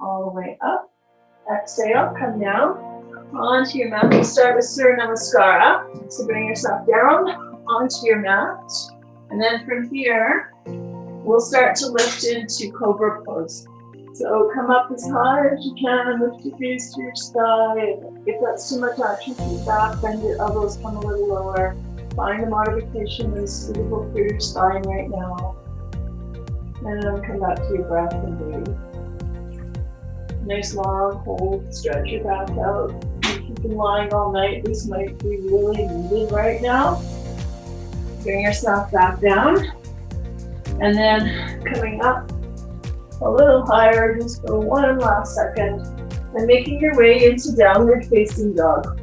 all the way up. Exhale, come down onto your mat. We'll start with Surya Namaskara. So bring yourself down onto your mat. And then from here, we'll start to lift into Cobra Pose. So come up as high as you can, lift your gaze to your sky. If that's too much action for your back, bend your elbows, come a little lower. Find a modification that is suitable for your spine right now. And then come back to your breath and breathe. Nice long hold, stretch your back out. If you've been lying all night, this might be really needed right now. Bring yourself back down. And then coming up a little higher, just for one last second. And making your way into downward facing dog.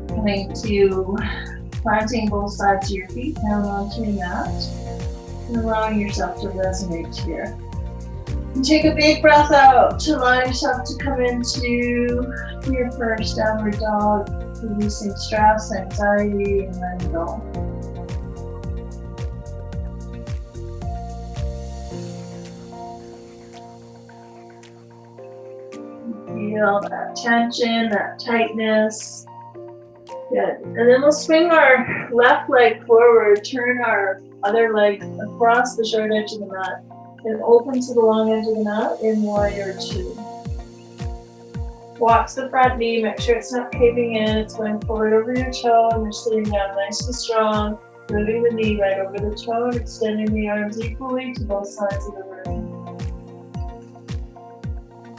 Coming to planting both sides of your feet down onto your mat. And allowing yourself to resonate here. And take a big breath out to allow yourself to come into your first downward dog, releasing stress, anxiety, and letting go. Feel that tension, that tightness. Good. And then we'll swing our left leg forward, turn our other leg across the short edge of the mat, and open to the long edge of the mat in warrior two. Walk the front knee, make sure it's not caving in, it's going forward over your toe, and you're sitting down nice and strong, moving the knee right over the toe and extending the arms equally to both sides of the room.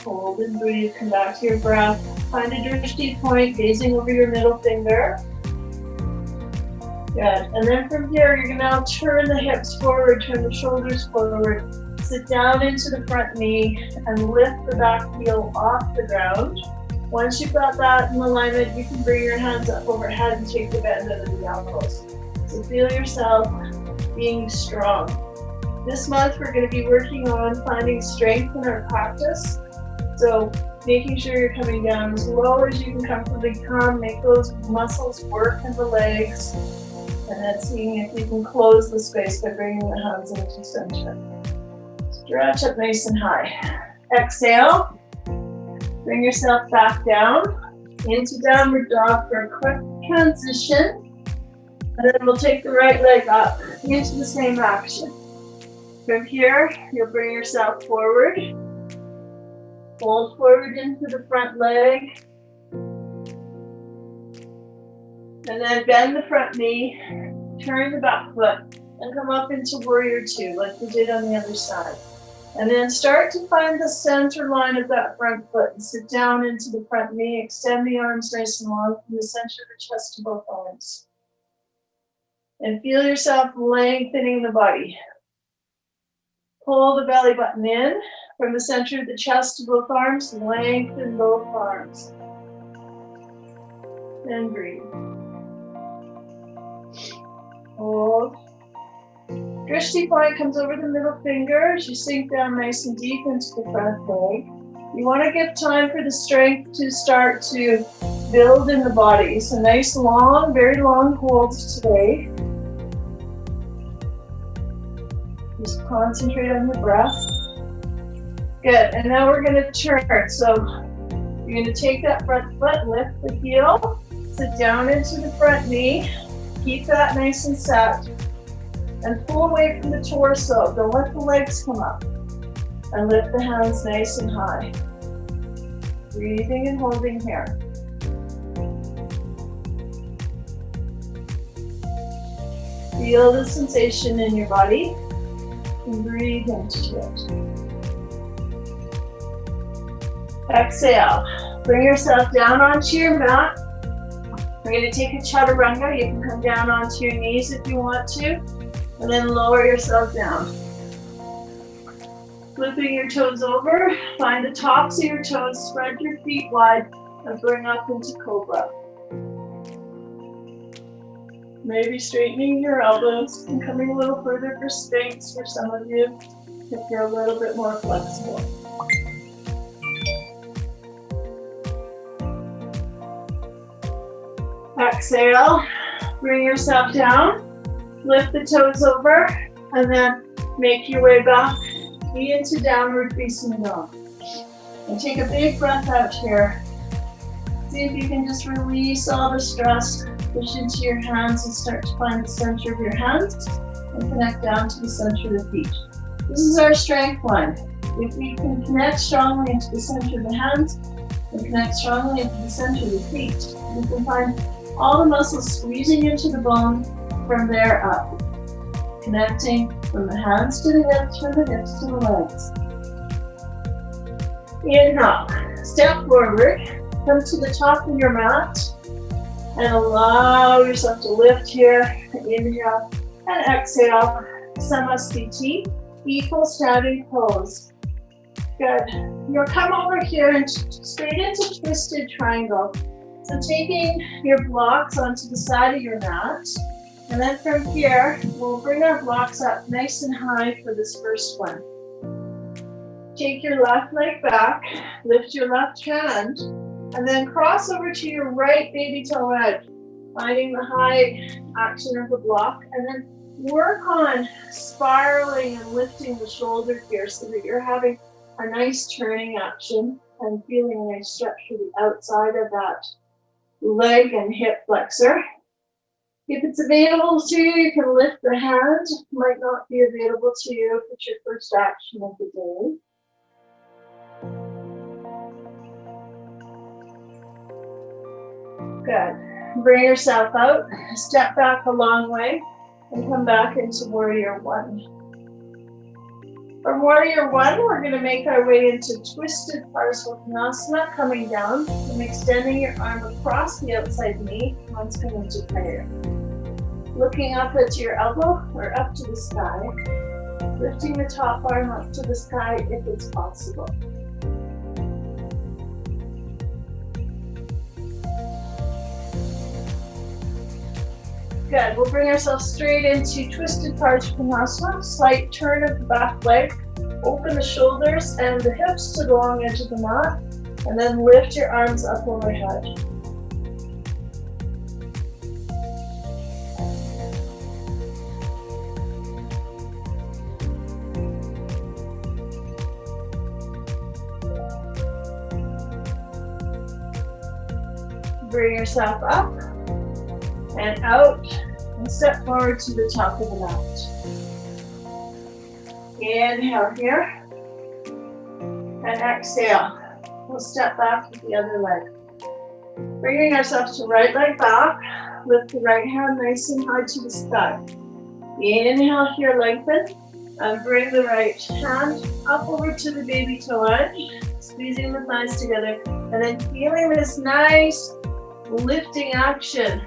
Hold and breathe, come back to your breath. Find a drishti point, gazing over your middle finger. Good, and then from here, you're gonna now turn the hips forward, turn the shoulders forward, sit down into the front knee, and lift the back heel off the ground. Once you've got that in alignment, you can bring your hands up overhead and take the bend out of the elbows. So feel yourself being strong. This month, we're gonna be working on finding strength in our practice. So making sure you're coming down as low as you can comfortably come, make those muscles work in the legs, and then seeing if you can close the space by bringing the hands into center. Stretch up nice and high. Exhale, bring yourself back down into downward dog for a quick transition, and then we'll take the right leg up into the same action. From here, you'll bring yourself forward. Fold forward into the front leg. And then bend the front knee, turn the back foot, and come up into warrior two, like we did on the other side. And then start to find the center line of that front foot and sit down into the front knee, extend the arms nice and long from the center of the chest to both arms. And feel yourself lengthening the body. Pull the belly button in. From the center of the chest to both arms, lengthen both arms. And breathe. Hold. Drishti point comes over the middle finger as you sink down nice and deep into the front leg. You want to give time for the strength to start to build in the body. So nice long, very long holds today. Just concentrate on your breath. Good, and now we're gonna turn. So you're gonna take that front foot, lift the heel, sit down into the front knee, keep that nice and set, and pull away from the torso. Don't let the legs come up, and lift the hands nice and high. Breathing and holding here. Feel the sensation in your body, and breathe into it. Exhale, bring yourself down onto your mat. We're going to take a chaturanga. You can come down onto your knees if you want to, and then lower yourself down. Flipping your toes over, find the tops of your toes, spread your feet wide, and bring up into cobra. Maybe straightening your elbows and coming a little further for space for some of you if you're a little bit more flexible. Exhale, bring yourself down, lift the toes over, and then make your way back into downward facing dog. And take a big breath out here. See if you can just release all the stress, push into your hands and start to find the center of your hands and connect down to the center of the feet. This is our strength line. If we can connect strongly into the center of the hands and connect strongly into the center of the feet, we can find all the muscles squeezing into the bone from there up. Connecting from the hands to the hips, from the hips to the legs. Inhale, step forward, come to the top of your mat, and allow yourself to lift here. Inhale and exhale, Samasthiti, equal standing pose. Good. You'll come over here and straight into twisted triangle. So taking your blocks onto the side of your mat, and then from here, we'll bring our blocks up nice and high for this first one. Take your left leg back, lift your left hand, and then cross over to your right baby toe edge, finding the high action of the block, and then work on spiraling and lifting the shoulder here so that you're having a nice turning action and feeling a nice stretch for the outside of that leg and hip flexor. If it's available to you, you can lift the hand. Might not be available to you if it's your first action of the day. Good. Bring yourself out, step back a long way, and come back into Warrior One. From Warrior One, we're going to make our way into Twisted Parsvakonasana, coming down and extending your arm across the outside knee, hands come into prayer. Looking up at your elbow or up to the sky, lifting the top arm up to the sky if it's possible. Good, we'll bring ourselves straight into Twisted Parsvakonasana, slight turn of the back leg, open the shoulders and the hips to the long edge of the mat, and then lift your arms up overhead. Bring yourself up and out and step forward to the top of the mat. Inhale here and exhale. We'll step back with the other leg. Bringing ourselves to right leg back, lift the right hand nice and high to the sky. Inhale here, lengthen, and bring the right hand up over to the baby toe edge, squeezing the thighs together, and then feeling this nice lifting action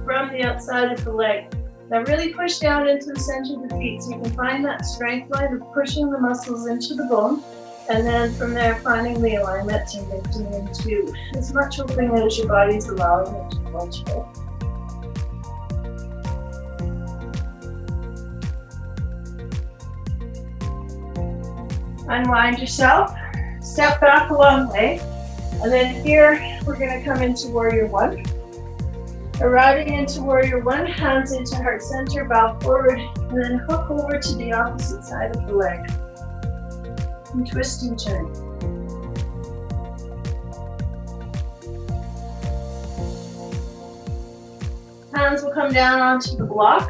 from the outside of the leg. Now really push down into the center of the feet so you can find that strength line of pushing the muscles into the bone, and then from there finding the alignment and lifting into as much opening as your body's allowing it to go through. Unwind yourself, step back a long way, and then here we're going to come into Warrior One. Arriving into Warrior One, hands into heart center, bow forward, and then hook over to the opposite side of the leg. And twist and turn. Hands will come down onto the block.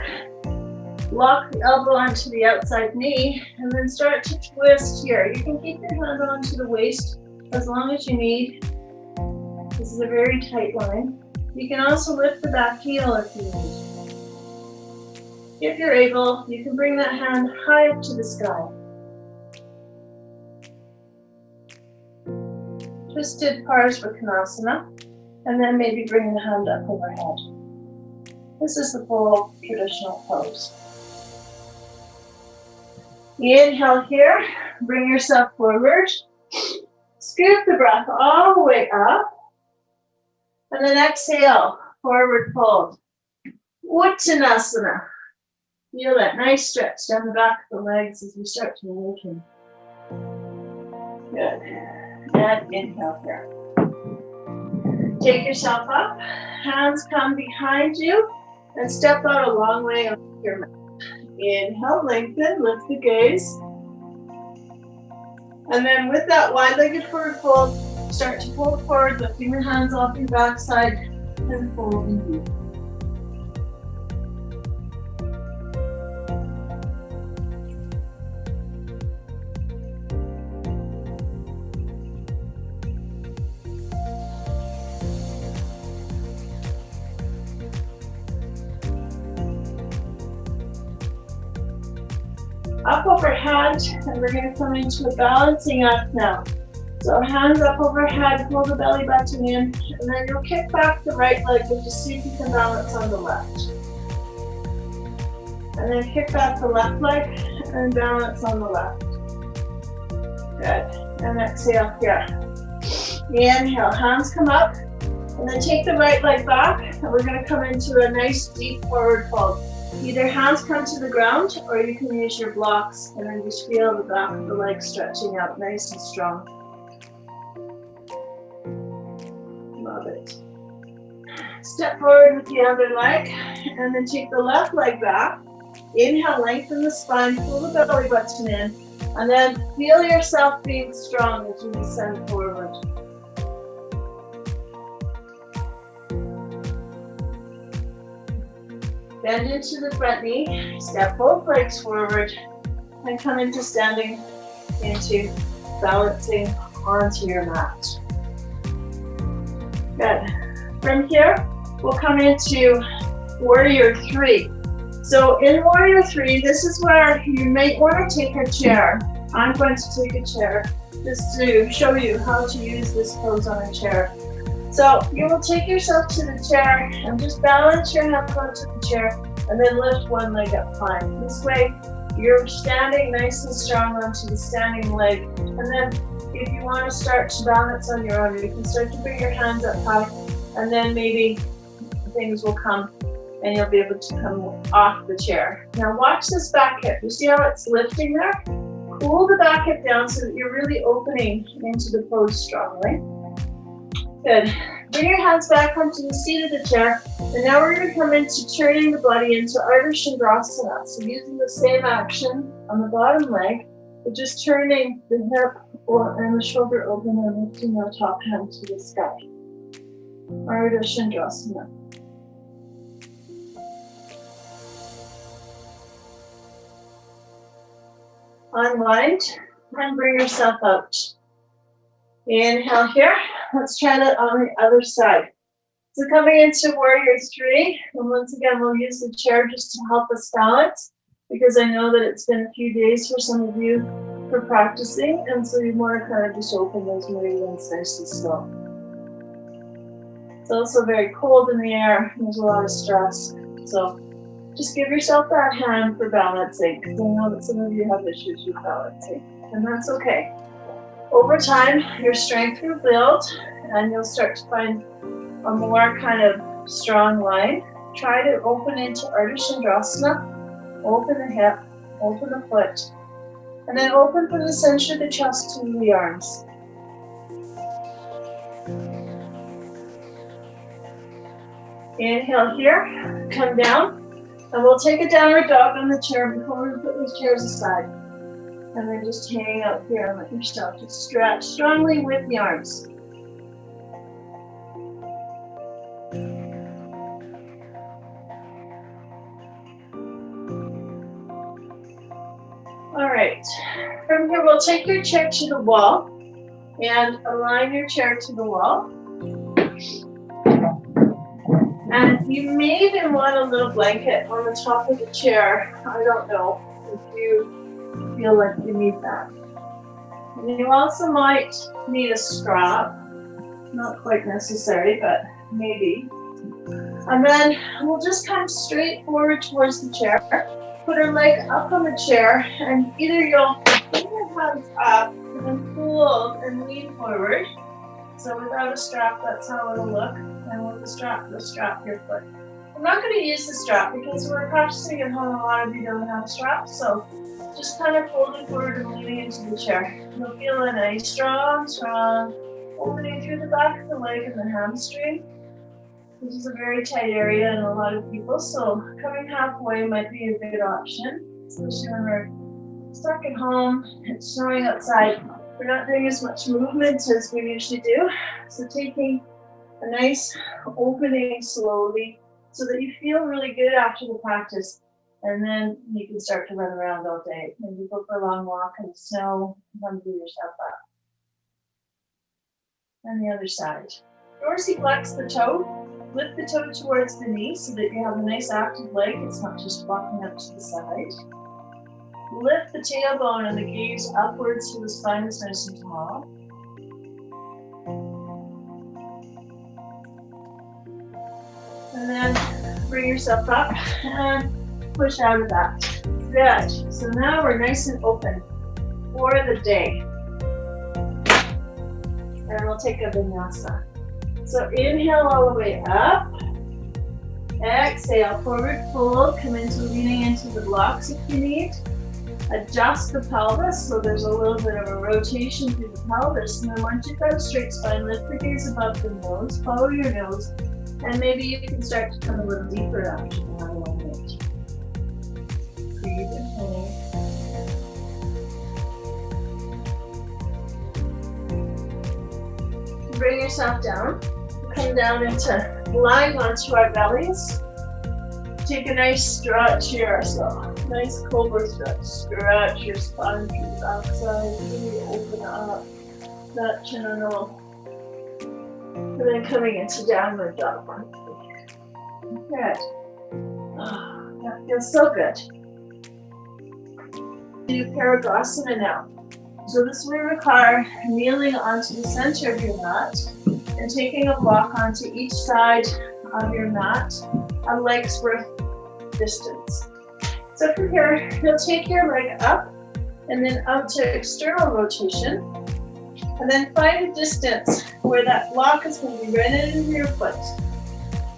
Lock the elbow onto the outside knee, and then start to twist here. You can keep your hand onto the waist as long as you need. This is a very tight line. You can also lift the back heel if you need. If you're able, you can bring that hand high up to the sky. Twisted Parsvakonasana, and then maybe bring the hand up overhead. This is the full traditional pose. Inhale here, bring yourself forward, scoop the breath all the way up, and then exhale, forward fold. Uttanasana. Feel that nice stretch down the back of the legs as we start to awaken. Good. And inhale here. Take yourself up, hands come behind you, and step out a long way on your mat. Inhale, lengthen, lift the gaze. And then with that wide-legged forward fold, start to pull forward, lifting the hands off your backside and fold and deep. Up overhead, and we're going to come into a balancing act now. So hands up overhead, pull the belly button in, and then you'll kick back the right leg, but just see if you can balance on the left. And then kick back the left leg and balance on the left. Good. And exhale here. Inhale, hands come up, and then take the right leg back, and we're going to come into a nice deep forward fold. Either hands come to the ground, or you can use your blocks, and then just feel the back of the leg stretching out nice and strong. Love it. Step forward with the other leg, and then take the left leg back. Inhale, lengthen the spine, pull the belly button in, and then feel yourself being strong as you descend forward. Bend into the front knee, step both legs forward, and come into standing into balancing onto your mat. Good. From here, we'll come into Warrior 3. So in Warrior 3, this is where you might want to take a chair. I'm going to take a chair just to show you how to use this pose on a chair. So you will take yourself to the chair and just balance your hands onto the chair and then lift one leg up high. This way you're standing nice and strong onto the standing leg. And then if you want to start to balance on your own, you can start to bring your hands up high, and then maybe things will come and you'll be able to come off the chair. Now watch this back hip. You see how it's lifting there? Pull the back hip down so that you're really opening into the pose strongly. Good. Bring your hands back onto the seat of the chair, and now we're going to come into turning the body into Ardha Chandrasana. So using the same action on the bottom leg, but just turning the hip and the shoulder open and lifting our top hand to the sky. Ardha Chandrasana. Unwind and bring yourself out. Inhale here. Let's try that on the other side. So coming into Warrior 3, and once again we'll use the chair just to help us balance, because I know that it's been a few days for some of you for practicing, and so you want to kind of just open those meridians nice and slow. It's also very cold in the air, there's a lot of stress, so just give yourself that hand for balancing, because I know that some of you have issues with balancing, and that's okay. Over time, your strength will build, and you'll start to find a more kind of strong line. Try to open into Ardha Chandrasana, open the hip, open the foot, and then open from the center of the chest to the arms. Inhale here, come down, and we'll take a downward dog on the chair before we put these chairs aside. And then just hang out here and let yourself just stretch strongly with the arms. All right, from here we'll take your chair to the wall and align your chair to the wall. And you may even want a little blanket on the top of the chair. I don't know if you feel like you need that. And you also might need a strap. Not quite necessary, but maybe. And then we'll just come straight forward towards the chair. Put our leg up on the chair, and either you'll bring your hands up and then pull and lean forward. So without a strap, that's how it'll look. And with the strap, you'll strap your foot. I'm not going to use the strap because we're practicing at home. A lot of you don't have straps, so just kind of folding forward and leaning into the chair. You'll feel a nice strong opening through the back of the leg and the hamstring. This is a very tight area in a lot of people, so coming halfway might be a good option, especially when we're stuck at home, it's snowing outside. We're not doing as much movement as we usually do. So taking a nice opening slowly so that you feel really good after the practice. And then you can start to run around all day. Maybe go for a long walk in the snow, undo yourself up. And the other side. Dorsiflex the toe. Lift the toe towards the knee so that you have a nice active leg. It's not just walking up to the side. Lift the tailbone and the gaze upwards so the spine is nice and tall. And then bring yourself up and push out of that. Good. So now we're nice and open for the day. And we'll take a vinyasa. So inhale all the way up. Exhale, forward fold. Come into leaning into the blocks if you need. Adjust the pelvis so there's a little bit of a rotation through the pelvis. And then once you've got a straight spine, lift the gaze above the nose, follow your nose, and maybe you can start to come a little deeper after that alignment. Breathe in. Bring yourself down. Come down into lying onto our bellies. Take a nice stretch here, so nice cobra stretch. Stretch your spine to the backside, really open up that channel. And then coming into downward dog. Good. Oh, that feels so good. Do Parigrasana now. So this will require kneeling onto the center of your mat and taking a block onto each side of your mat, a leg's worth distance. So from here, you'll take your leg up and then out to external rotation, and then find a distance where that block is going to be right into your foot.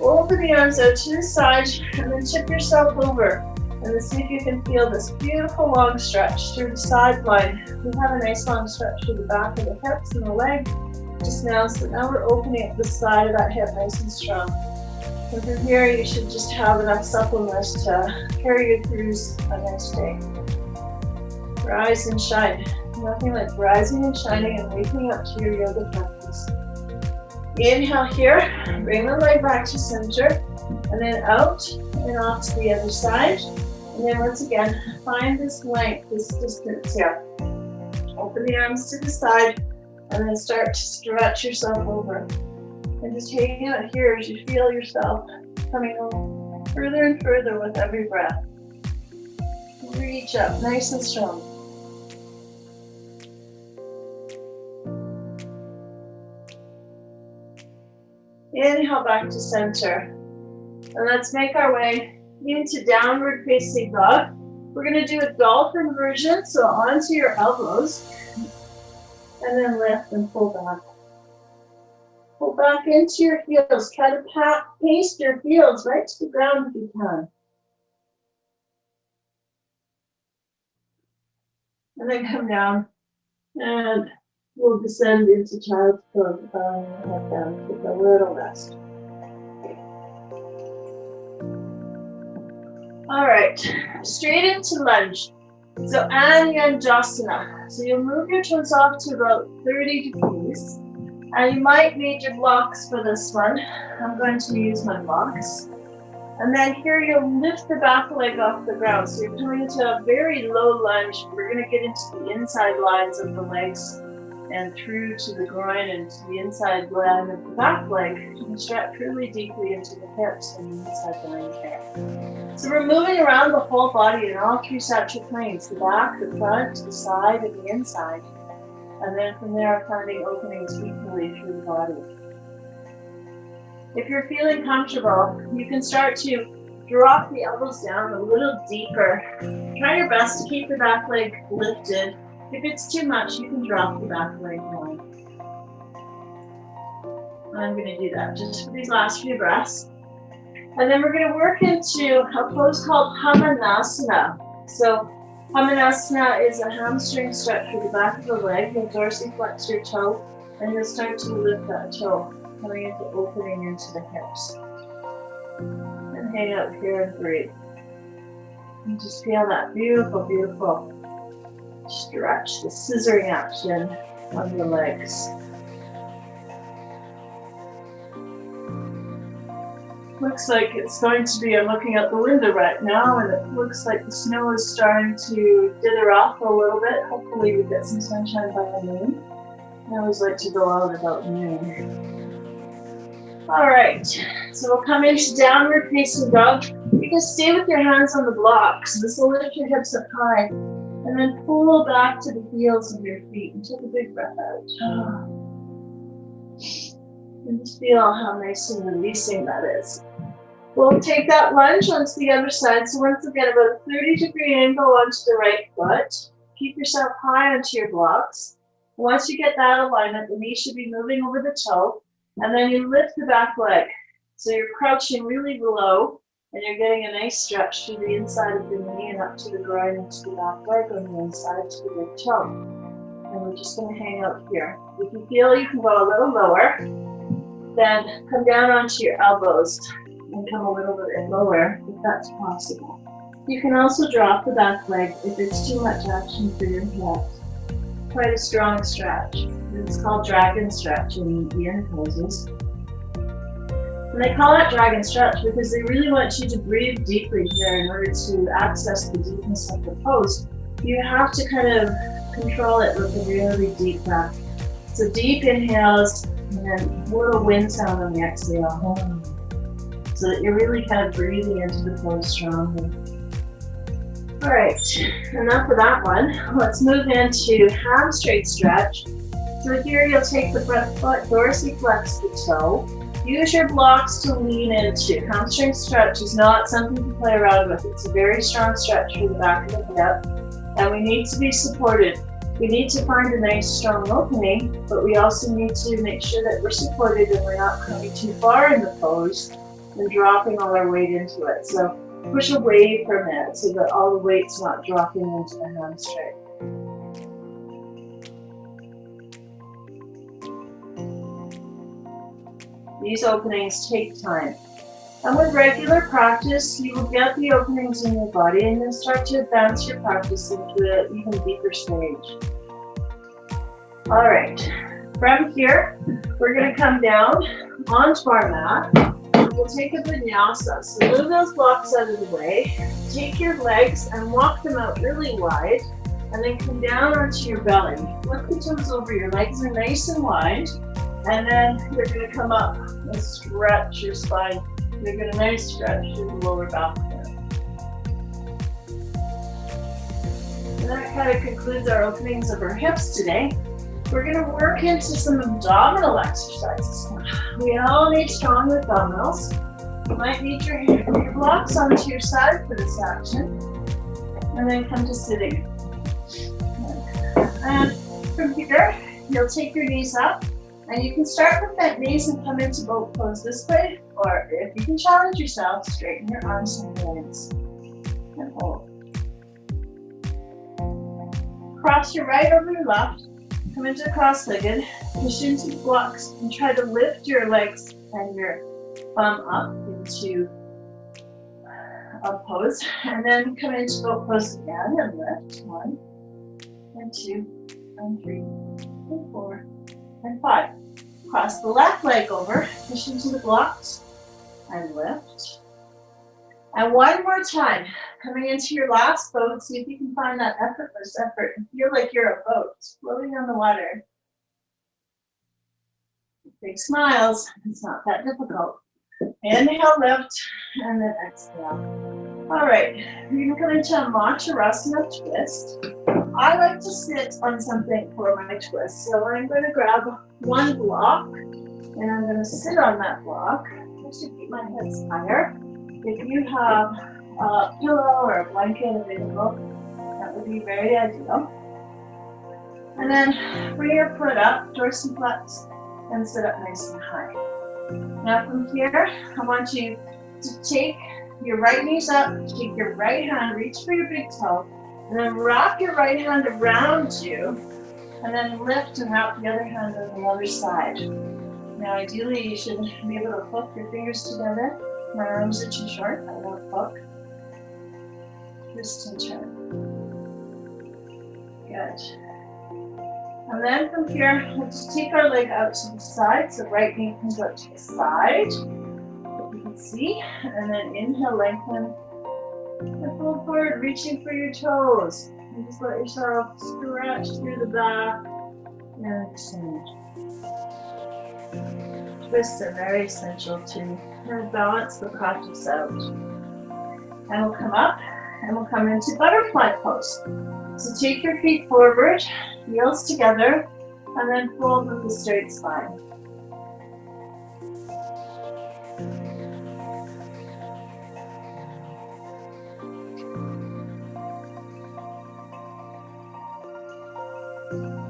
Open the arms out to the side and then tip yourself over, and then see if you can feel this beautiful long stretch through the side line. We have a nice long stretch through the back of the hips and the leg just now, so now we're opening up the side of that hip nice and strong. And from here, you should just have enough suppleness to carry you through a nice day. Rise and shine. Nothing like rising and shining and waking up to your yoga practice. Inhale here, bring the leg back to center, and then out and off to the other side. And then once again, find this length, this distance here. Open the arms to the side, and then start to stretch yourself over. And just hang out here as you feel yourself coming on further and further with every breath. Reach up nice and strong. Inhale back to center. And let's make our way into downward facing dog. We're going to do a dolphin version, so onto your elbows. And then lift and pull back. Pull back into your heels. Try to paste your heels right to the ground if you can. And then come down. And we'll descend into child's pose, bowing your head down with a little rest. All right, straight into lunge. So Anyanjasana. So you'll move your toes off to about 30 degrees. And you might need your blocks for this one. I'm going to use my blocks. And then here you'll lift the back leg off the ground. So you're coming into a very low lunge. We're going to get into the inside lines of the legs and through to the groin and to the inside line of the back leg. You can stretch really deeply into the hips and the inside line there. So we're moving around the whole body in all three sacral planes, the back, the front, the side, and the inside. And then from there, finding openings equally through the body. If you're feeling comfortable, you can start to drop the elbows down a little deeper. Try your best to keep the back leg lifted. If it's too much, you can drop the back leg down. I'm going to do that just for these last few breaths. And then we're going to work into a pose called Hamanasana. So Hamanasana is a hamstring stretch for the back of the leg. You'll dorsiflex your toe, and you'll start to lift that toe, coming into opening into the hips. And hang out here and breathe. And just feel that beautiful, beautiful stretch, the scissoring action on the legs. Looks like it's going to be, I'm looking out the window right now, and it looks like the snow is starting to dither off a little bit. Hopefully we get some sunshine by noon. I always like to go out about noon. All right, so we'll come into downward facing dog. You can stay with your hands on the blocks. This will lift your hips up high, and then pull back to the heels of your feet and take a big breath out. And just feel how nice and releasing that is. We'll take that lunge onto the other side. So once again, about a 30-degree angle onto the right foot. Keep yourself high onto your blocks. Once you get that alignment, the knee should be moving over the toe. And then you lift the back leg. So you're crouching really low, and you're getting a nice stretch through the inside of the knee and up to the groin and to the back leg on the inside to the big toe. And we're just going to hang out here. If you feel you can go a little lower, then come down onto your elbows and come a little bit lower if that's possible. You can also drop the back leg if it's too much action for your hips. Quite a strong stretch. It's called dragon stretch in the yin poses. And they call it dragon stretch because they really want you to breathe deeply here in order to access the deepness of the pose. You have to kind of control it with a really deep breath. So deep inhales and then a little wind sound on the exhale. So that you're really kind of breathing into the pose strongly. All right, enough of that one. Let's move into hamstring stretch. So here you'll take the front foot, dorsiflex the toe. Use your blocks to lean into. Hamstring stretch is not something to play around with. It's a very strong stretch for the back of the hip, and we need to be supported. We need to find a nice strong opening, but we also need to make sure that we're supported and we're not coming too far in the pose and dropping all our weight into it. So push away from it so that all the weight's not dropping into the hamstring. These openings take time. And with regular practice, you will get the openings in your body and you'll start to advance your practice into an even deeper stage. All right, from here, we're going to come down onto our mat. We'll take a vinyasa. So move those blocks out of the way. Take your legs and walk them out really wide. And then come down onto your belly. Lift the toes over. Your legs are nice and wide. And then you're going to come up and stretch your spine. You're going to nice stretch through the lower back there. And that kind of concludes our openings of our hips today. We're going to work into some abdominal exercises. We all need strong abdominals. You might need your blocks onto your side for this action. And then come to sitting. And from here, you'll take your knees up. And you can start with bent knees and come into boat pose this way. Or if you can challenge yourself, straighten your arms and legs. And hold. Cross your right over your left. Come into cross-legged, push into the blocks, and try to lift your legs and your bum up into a pose. And then come into boat pose again and lift. 1, and 2, and 3, and 4, and 5. Cross the left leg over, push into the blocks, and lift. And one more time, coming into your last boat, see if you can find that effortless effort and feel like you're a boat floating on the water. Big smiles, it's not that difficult. Inhale, lift, and then exhale. All right, you're going to come into a Matsurasana twist. I like to sit on something for my twist, so I'm going to grab one block, and I'm going to sit on that block just to keep my hips higher. If you have a pillow or a blanket available, that would be very ideal. And then bring your foot up, dorsiflex, and sit up nice and high. Now from here, I want you to take your right knees up, take your right hand, reach for your big toe, and then wrap your right hand around you, and then lift and wrap the other hand on the other side. Now ideally you should be able to hook your fingers together. My arms are too short, I won't hook. Twist and turn. Good. And then from here, we'll just take our leg out to the side. So right knee comes out to the side, if you can see. And then inhale, lengthen. And pull forward, reaching for your toes. And just let yourself stretch through the back and extend. Twists are very essential to balance the practice out. And we'll come up and we'll come into butterfly pose. So take your feet forward, heels together, and then fold with a straight spine.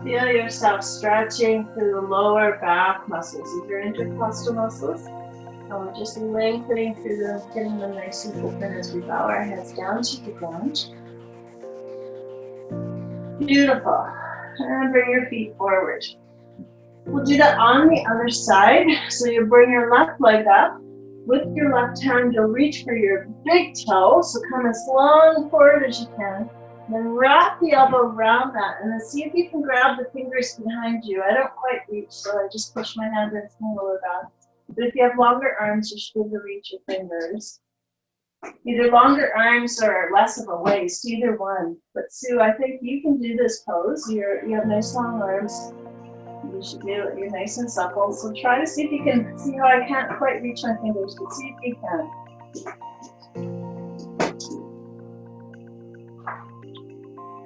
Feel yourself stretching through the lower back muscles. These are intercostal muscles. And we're just lengthening through them, getting them nice and open as we bow our heads down to the ground. Beautiful. And bring your feet forward. We'll do that on the other side. So you bring your left leg up. With your left hand, you'll reach for your big toe. So come as long forward as you can. Then wrap the elbow around that. And then see if you can grab the fingers behind you. I don't quite reach, so I just push my hand into the lower back. But if you have longer arms, you should be able to reach your fingers. Either longer arms or less of a waist, either one. But Sue, I think you can do this pose. You have nice long arms. You should be able, you're nice and supple. So try to see if you can, see how I can't quite reach my fingers, but see if you can.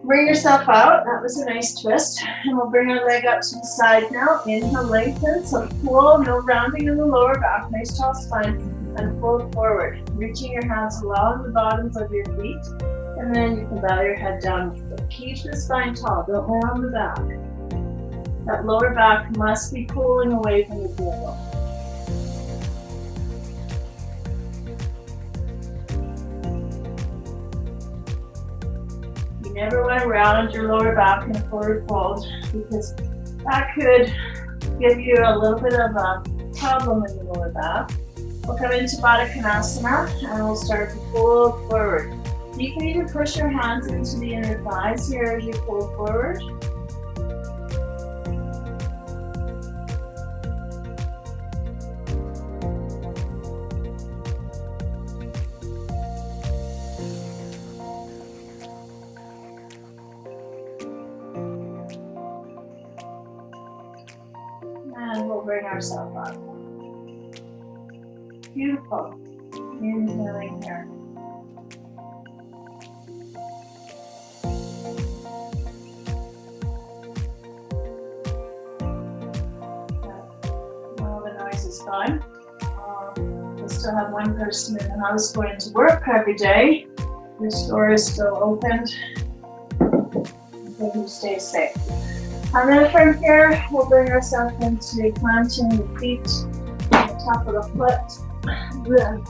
Bring yourself out. That was a nice twist. And we'll bring our leg up to the side now. Inhale, lengthen. So pull, no rounding in the lower back. Nice tall spine. And pull forward. Reaching your hands along the bottoms of your feet. And then you can bow your head down. Keep the spine tall. Don't lay on the back. That lower back must be pulling away from the table. You never want to round your lower back in a forward fold because that could give you a little bit of a problem in the lower back. We'll come into Baddha Konasana and we'll start to pull forward. You can even push your hands into the inner thighs here as you pull forward. And we'll bring ourselves up. Beautiful. Inhaling here. All the noise is gone. We still have one person in the house going to work every day. The store is still opened. You stay safe. And then from here, we'll bring ourselves into planting the feet on the top of the foot. Then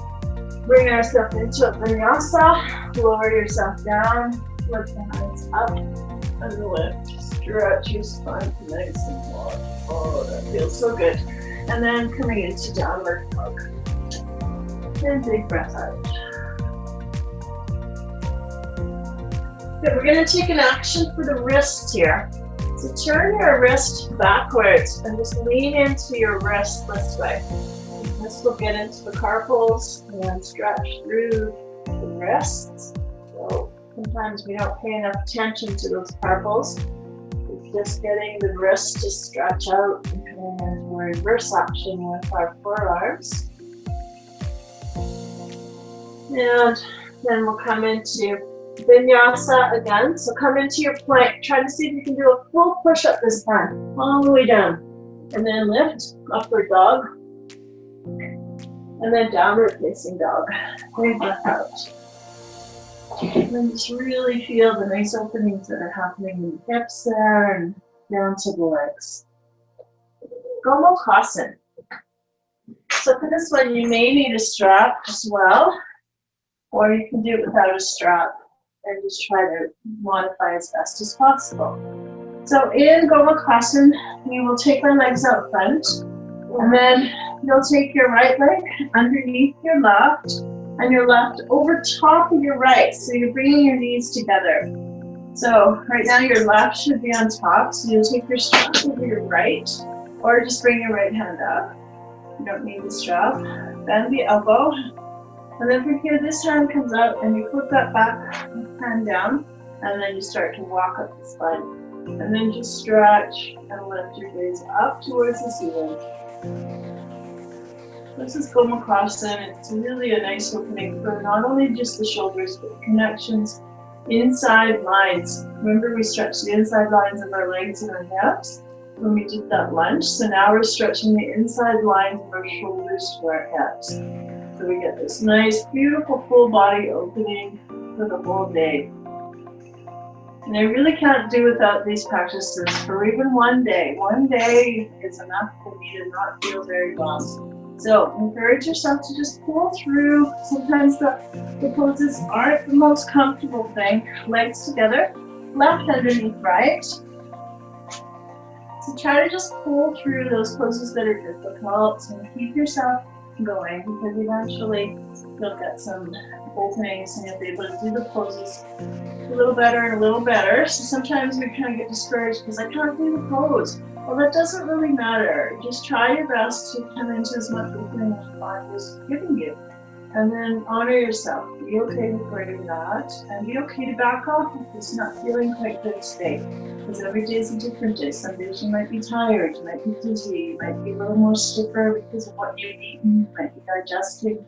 bring ourselves into a vinyasa. Lower yourself down. Lift the hands up and lift. Stretch your spine nice and long. Oh, that feels so good. And then coming into downward dog. And big breath out. Okay, we're going to take an action for the wrist here. So turn your wrist backwards and just lean into your wrist this way. This will get into the carpals and stretch through the wrists. So sometimes we don't pay enough attention to those carpals. It's just getting the wrist to stretch out and coming into reverse action with our forearms. And then we'll come into Vinyasa again. So come into your plank. Try to see if you can do a full push-up this time, all the way down. And then lift, upward dog. And then downward facing dog. Big breath out. And then just really feel the nice openings that are happening in the hips there and down to the legs. Gomukhasana. So for this one, you may need a strap as well, or you can do it without a strap and just try to modify as best as possible. So in Gomukhasana, you will take our legs out front, and then you'll take your right leg underneath your left, and your left over top of your right. So you're bringing your knees together. So right now your left should be on top, so you'll take your strap over your right, or just bring your right hand up. You don't need the strap. Bend the elbow, and then from here this hand comes out and you flip that back hand down, and then you start to walk up the spine. And then just stretch and lift your gaze up towards the ceiling. This is Gomukrasana. It's really a nice opening for not only just the shoulders, but connections inside lines. Remember, we stretched the inside lines of our legs and our hips when we did that lunge. So now we're stretching the inside lines of our shoulders to our hips. So we get this nice, beautiful full body opening for the whole day. And I really can't do without these practices for even one day. One day is enough for me to not feel very well. So encourage yourself to just pull through. Sometimes the poses aren't the most comfortable thing. Legs together, left underneath right. So try to just pull through those poses that are difficult and keep yourself going, because eventually you'll get some openings and you'll be able to do the poses a little better and a little better. So sometimes we kind of get discouraged because I can't do the pose. Well, that doesn't really matter. Just try your best to come into as much opening as your body is giving you. And then honor yourself. Be okay with where you're at, and be okay to back off if it's not feeling quite good today. Because every day is a different day. Some days you might be tired, you might be dizzy, you might be a little more stiffer because of what you've eaten, you might be digesting.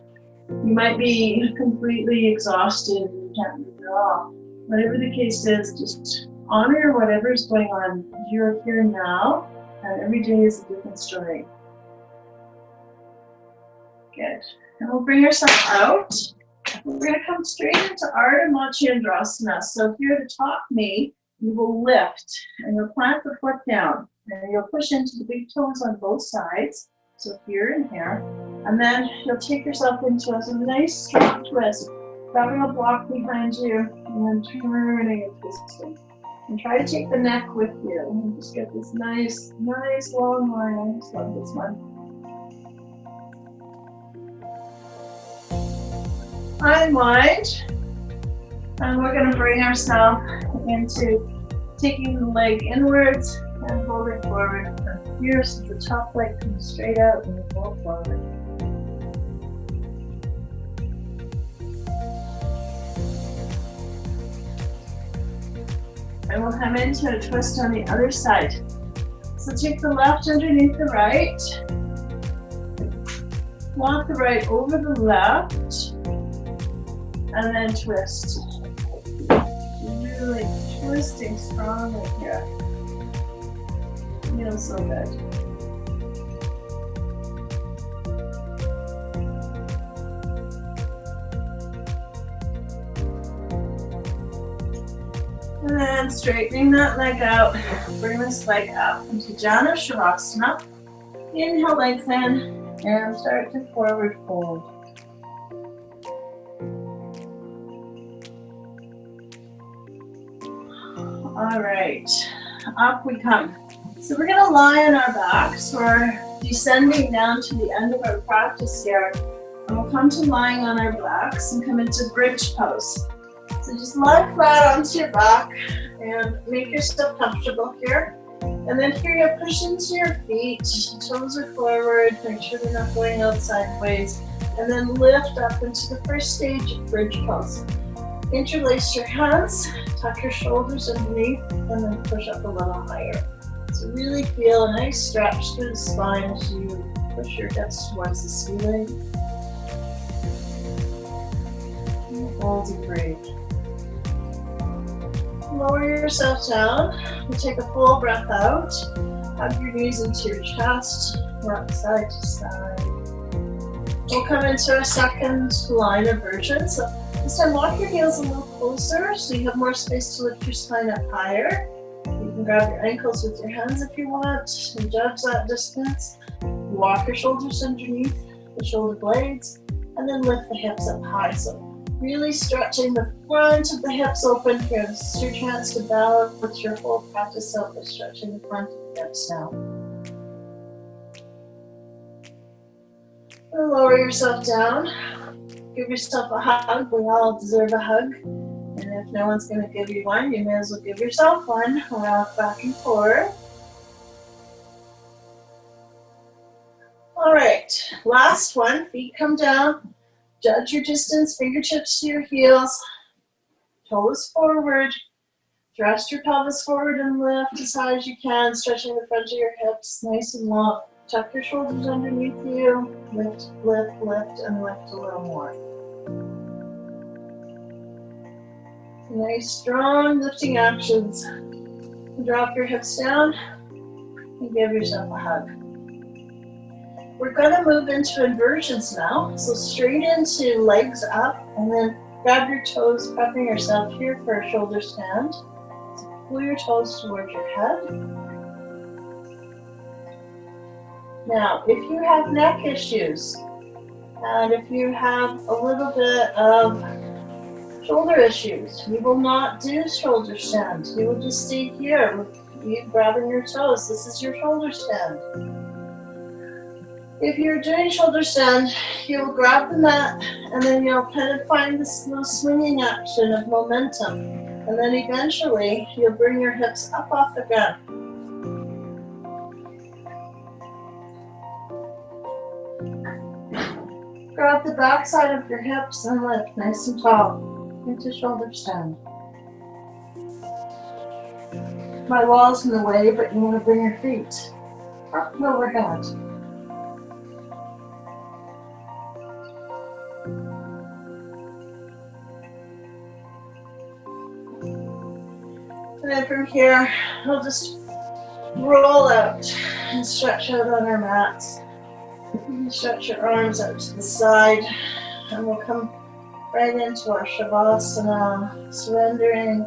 You might be completely exhausted and you can't move at all. Whatever the case is, just honor whatever is going on. You're here now, and every day is a different story. Good. And we'll bring ourselves out. We're going to come straight into Ardha Matsyendrasana. So here at the top knee, you will lift, and you'll plant the foot down, and you'll push into the big toes on both sides. So here and here. And then you'll take yourself into a nice strong twist, grabbing a block behind you, and then turning and twisting. And try to take the neck with you, and just get this nice long line. I just love this one. Unwind, and we're going to bring ourselves into taking the leg inwards and holding forward from here, so the top leg comes straight out and we roll forward. And we'll come into a twist on the other side. So take the left underneath the right, walk the right over the left, and then twist. Really twisting strongly here. Feels so good. And then straightening that leg out, bring this leg up into Janu Shavasana. Inhale, lengthen, and start to forward fold. All right, up we come. So we're going to lie on our backs. We're descending down to the end of our practice here. And we'll come to lying on our backs and come into bridge pose. So just lie flat onto your back and make yourself comfortable here. And then here you'll push into your feet, toes are forward, make sure they're not going out sideways. And then lift up into the first stage of bridge pose. Interlace your hands, tuck your shoulders underneath, and then push up a little higher. So really feel a nice stretch through the spine as you push your hips towards the ceiling. And hold and breathe. Lower yourself down. You take a full breath out. Hug your knees into your chest, rock side to side. We'll come into a second line of version. So this time, walk your heels a little closer so you have more space to lift your spine up higher. You can grab your ankles with your hands if you want and judge that distance. Walk your shoulders underneath the shoulder blades and then lift the hips up high. So really stretching the front of the hips open here. This is your chance to balance your whole practice out by stretching the front of the hips down. And lower yourself down. Give yourself a hug. We all deserve a hug. And if no one's going to give you one, you may as well give yourself one. Rock back and forth. All right, last one. Feet come down. Judge your distance, fingertips to your heels. Toes forward. Thrust your pelvis forward and lift as high as you can, stretching the front of your hips nice and long. Tuck your shoulders underneath you. Lift, lift, lift, and lift a little more. Nice, strong lifting actions. Drop your hips down and give yourself a hug. We're going to move into inversions now. So straight into legs up, and then grab your toes, prepping yourself here for a shoulder stand. So pull your toes towards your head. Now, if you have neck issues, and if you have a little bit of shoulder issues, we will not do shoulder stand. You will just stay here with you grabbing your toes. This is your shoulder stand. If you're doing shoulder stand, you'll grab the mat and then you'll kind of find this little swinging action of momentum. And then eventually you'll bring your hips up off the ground. Grab the back side of your hips and lift nice and tall into shoulder stand. My wall's in the way, but you want to bring your feet up and overhead. And then from here, we'll just roll out and stretch out on our mats. You can stretch your arms out to the side, and we'll come right into our Shavasana, surrendering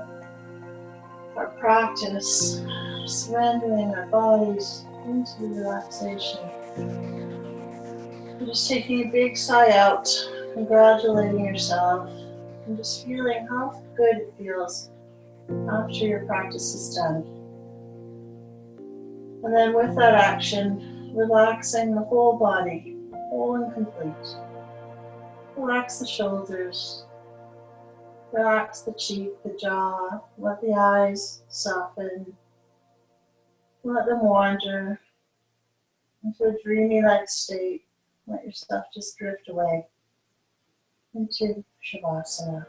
our practice, surrendering our bodies into relaxation. And just taking a big sigh out, congratulating yourself, and just feeling how good it feels after your practice is done. And then with that action, relaxing the whole body, whole and complete. Relax the shoulders, relax the cheek, the jaw, let the eyes soften, let them wander into a dreamy-like state. Let yourself just drift away into Shavasana.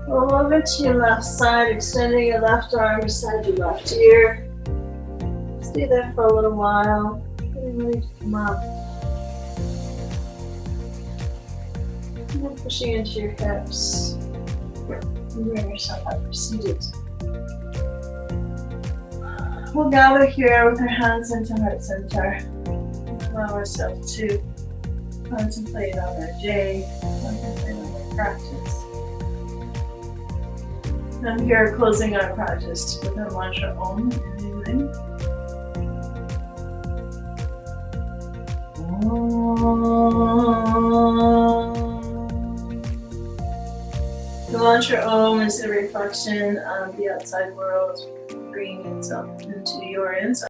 Roll over to your left side, extending your left arm beside your left ear. Stay there for a little while, getting ready to come up. And then pushing into your hips. And bring yourself up for seated. We'll gather here with our hands into heart center. Allow ourselves to contemplate on our day, contemplate on our practice. And here, closing our practice with our mantra Om. Inhaling. The mantra Om is a reflection of the outside world, bringing itself into your inside.